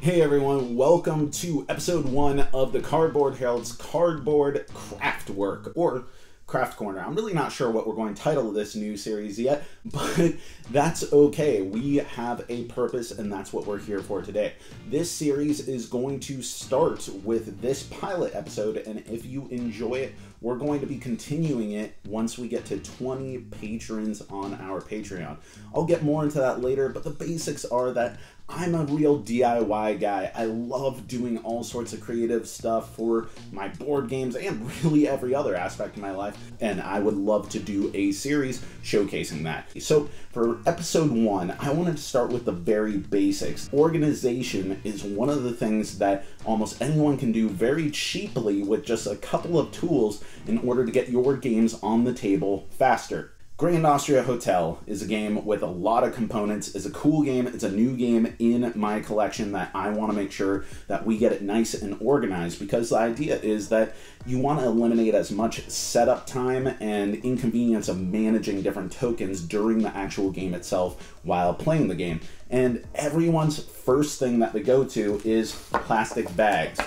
Hey everyone, welcome to episode 1 of the Cardboard Herald's Cardboard Craftwork, or Craft Corner. I'm really not sure what we're going to title this new series yet, but that's okay. We have a purpose, and that's what we're here for today. This series is going to start with this pilot episode, and if you enjoy it, we're going to be continuing it once we get to 20 patrons on our Patreon. I'll get more into that later, but the basics are that I'm a real DIY guy. I love doing all sorts of creative stuff for my board games and really every other aspect of my life, and I would love to do a series showcasing that. So for episode 1, I wanted to start with the very basics. Organization is one of the things that almost anyone can do very cheaply with just a couple of tools in order to get your games on the table faster. Grand Austria Hotel is a game with a lot of components. It's a cool game. It's a new game in my collection that I want to make sure that we get it nice and organized, because the idea is that you want to eliminate as much setup time and inconvenience of managing different tokens during the actual game itself while playing the game. And everyone's first thing that they go to is plastic bags.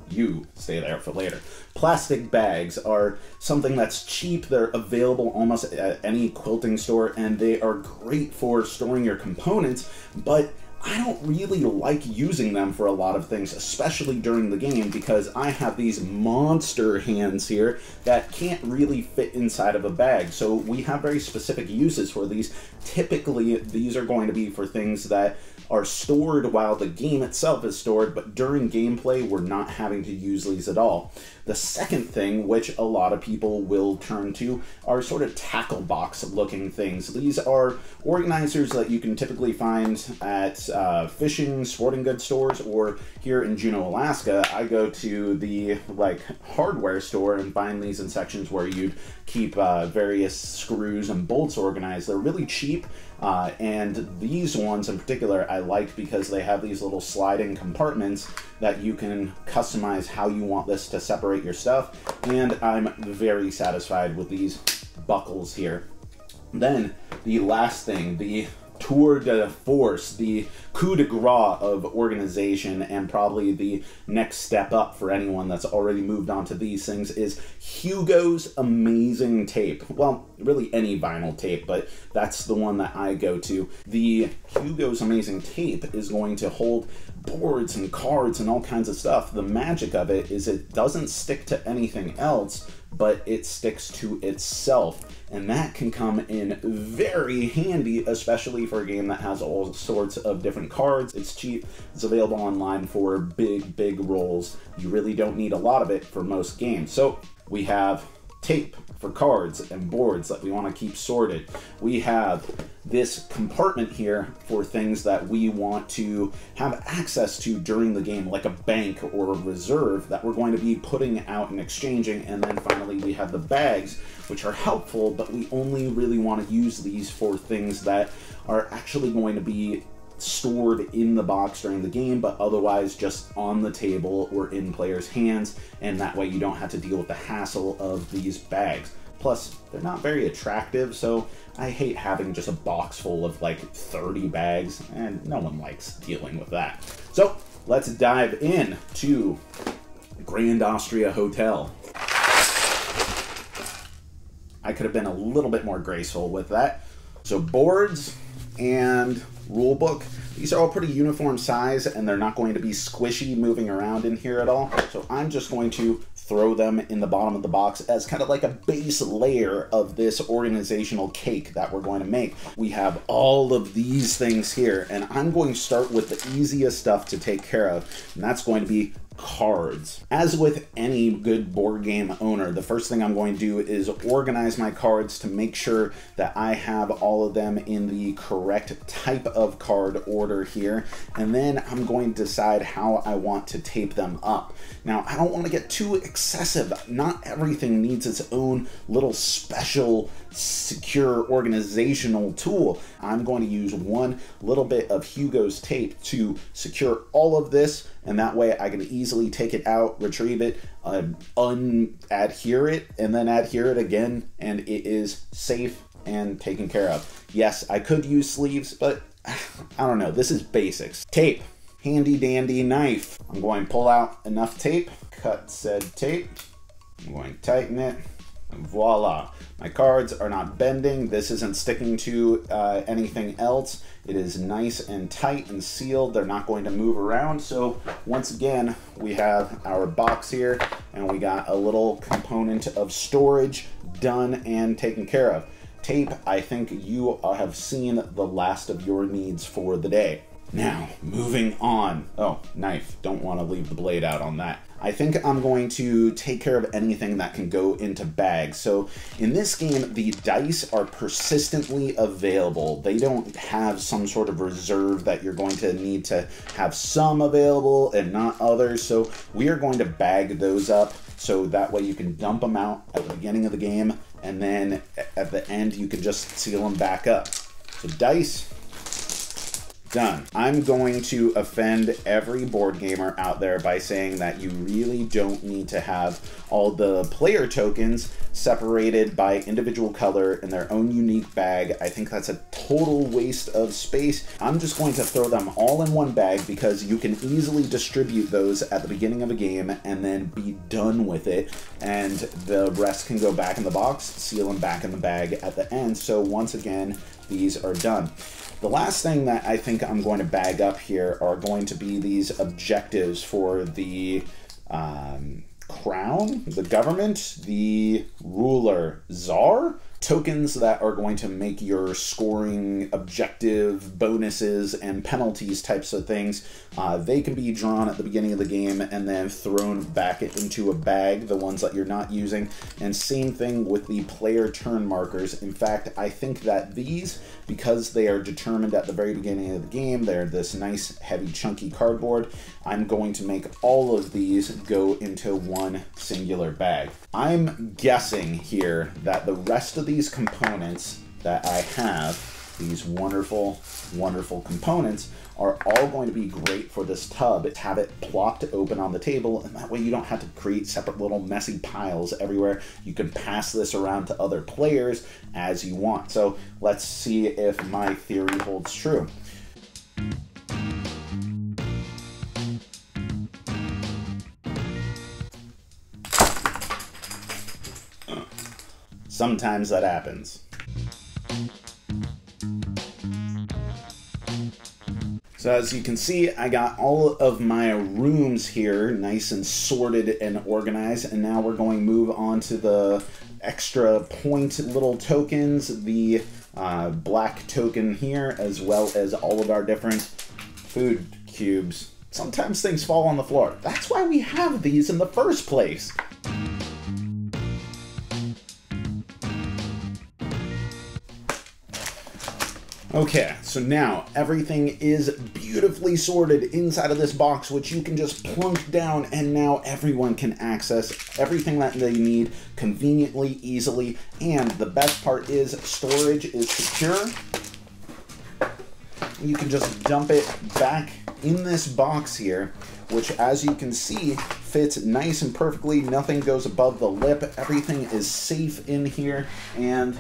You stay there for later. Plastic bags are something that's cheap. They're available almost at any quilting store, and they are great for storing your components, but I don't really like using them for a lot of things, especially during the game, because I have these monster hands here that can't really fit inside of a bag. So we have very specific uses for these. Typically, these are going to be for things that are stored while the game itself is stored, but during gameplay, we're not having to use these at all. The second thing, which a lot of people will turn to, are sort of tackle box looking things. These are organizers that you can typically find at fishing, sporting goods stores, or here in Juneau, Alaska, I go to the hardware store and find these in sections where you'd keep various screws and bolts organized. They're really cheap. And these ones in particular I like because they have these little sliding compartments that you can customize how you want this to separate your stuff, and I'm very satisfied with these buckles here. Then the last thing, the tour de force, the coup de grace of organization, and probably the next step up for anyone that's already moved on to these things, is Hugo's amazing tape. Well, really any vinyl tape, but that's the one that I go to. The Hugo's amazing tape is going to hold boards and cards and all kinds of stuff. The magic of it is it doesn't stick to anything else, but it sticks to itself. And that can come in very handy, especially for a game that has all sorts of different cards. It's cheap. It's available online for big rolls. You really don't need a lot of it for most games. So we have tape for cards and boards that we want to keep sorted. We have this compartment here for things that we want to have access to during the game, like a bank or a reserve that we're going to be putting out and exchanging. And then finally we have the bags, which are helpful, but we only really want to use these for things that are actually going to be stored in the box during the game, but otherwise just on the table or in players' hands, and that way you don't have to deal with the hassle of these bags. Plus, they're not very attractive, so I hate having just a box full of like 30 bags, and no one likes dealing with that. So let's dive in to Grand Austria Hotel. I could have been a little bit more graceful with that. So boards and rule book, these are all pretty uniform size, and they're not going to be squishy moving around in here at all. So I'm just going to throw them in the bottom of the box as kind of like a base layer of this organizational cake that we're going to make. We have all of these things here, and I'm going to start with the easiest stuff to take care of, and that's going to be cards. As with any good board game owner, the first thing I'm going to do is organize my cards to make sure that I have all of them in the correct type of card order here, and then I'm going to decide how I want to tape them up. Now, I don't want to get too excessive. Not everything needs its own little special secure organizational tool. I'm going to use one little bit of Hugo's tape to secure all of this, and that way I can easily take it out, retrieve it, unadhere it, and then adhere it again, and it is safe and taken care of. Yes, I could use sleeves, but I don't know. This is basics. Tape. handy dandy knife. I'm going to pull out enough tape, cut said tape. I'm going to tighten it. Voila. My cards are not bending. This isn't sticking to anything else. It is nice and tight and sealed. They're not going to move around. So once again, we have our box here and we got a little component of storage done and taken care of. Tape, I think you have seen the last of your needs for the day. Now, moving on. Oh, knife. Don't want to leave the blade out on that. I think I'm going to take care of anything that can go into bags. So in this game, the dice are persistently available. They don't have some sort of reserve that you're going to need to have some available and not others. So we are going to bag those up so that way you can dump them out at the beginning of the game, and then at the end you can just seal them back up. So dice, done. I'm going to offend every board gamer out there by saying that you really don't need to have all the player tokens separated by individual color in their own unique bag. I think that's a total waste of space. I'm just going to throw them all in one bag because you can easily distribute those at the beginning of a game and then be done with it, and the rest can go back in the box, seal them back in the bag at the end. So once again, these are done. The last thing that I think I'm going to bag up here are going to be these objectives for the crown, the government, the ruler, czar. Tokens that are going to make your scoring objective bonuses and penalties types of things. They can be drawn at the beginning of the game and then thrown back into a bag, the ones that you're not using. And same thing with the player turn markers. In fact, I think that these, because they are determined at the very beginning of the game, they're this nice, heavy, chunky cardboard, I'm going to make all of these go into one singular bag. I'm guessing here that the rest of these components that I have, these wonderful, wonderful components, are all going to be great for this tub. Have it plopped open on the table, and that way you don't have to create separate little messy piles everywhere. You can pass this around to other players as you want. So let's see if my theory holds true. Sometimes that happens. So as you can see, I got all of my rooms here nice and sorted and organized, and now we're going to move on to the extra point little tokens, the black token here, as well as all of our different food cubes. Sometimes things fall on the floor. That's why we have these in the first place. Okay, so now everything is beautifully sorted inside of this box, which you can just plunk down, and now everyone can access everything that they need conveniently, easily, and the best part is storage is secure. You can just dump it back in this box here, which, as you can see, fits nice and perfectly. Nothing goes above the lip. Everything is safe in here, and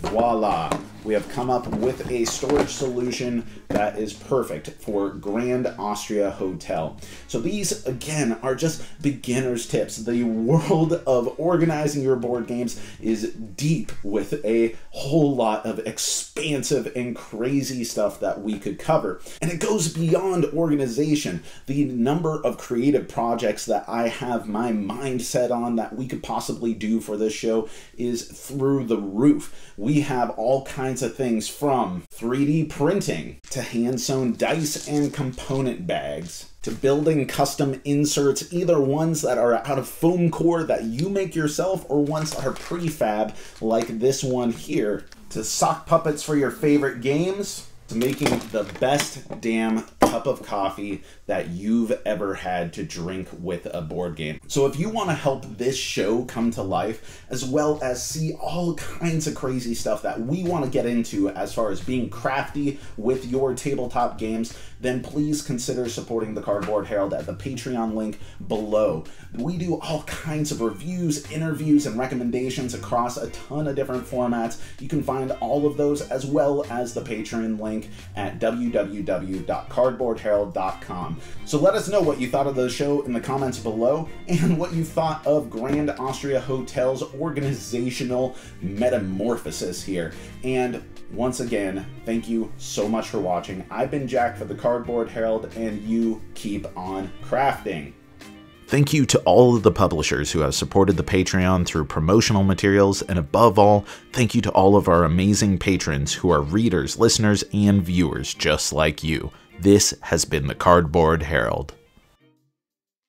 voila, we have come up with a storage solution that is perfect for Grand Austria Hotel. So these, again, are just beginner's tips. The world of organizing your board games is deep with a whole lot of expansive and crazy stuff that we could cover. And it goes beyond organization. The number of creative projects that I have my mind set on that we could possibly do for this show is through the roof. We have all kinds of things from 3D printing to hand-sewn dice and component bags to building custom inserts, either ones that are out of foam core that you make yourself or ones that are prefab like this one here, to sock puppets for your favorite games, to making the best damn cup of coffee that you've ever had to drink with a board game. So if you want to help this show come to life, as well as see all kinds of crazy stuff that we want to get into as far as being crafty with your tabletop games, then please consider supporting the Cardboard Herald at the Patreon link below. We do all kinds of reviews, interviews, and recommendations across a ton of different formats. You can find all of those as well as the Patreon link at www.cardboardherald.com. cardboardherald.com. So let us know what you thought of the show in the comments below, and what you thought of Grand Austria Hotel's organizational metamorphosis here. And once again, thank you so much for watching. I've been Jack for the Cardboard Herald, and you keep on crafting. Thank you to all of the publishers who have supported the Patreon through promotional materials, and above all, thank you to all of our amazing patrons who are readers, listeners, and viewers just like you. This has been the Cardboard Herald.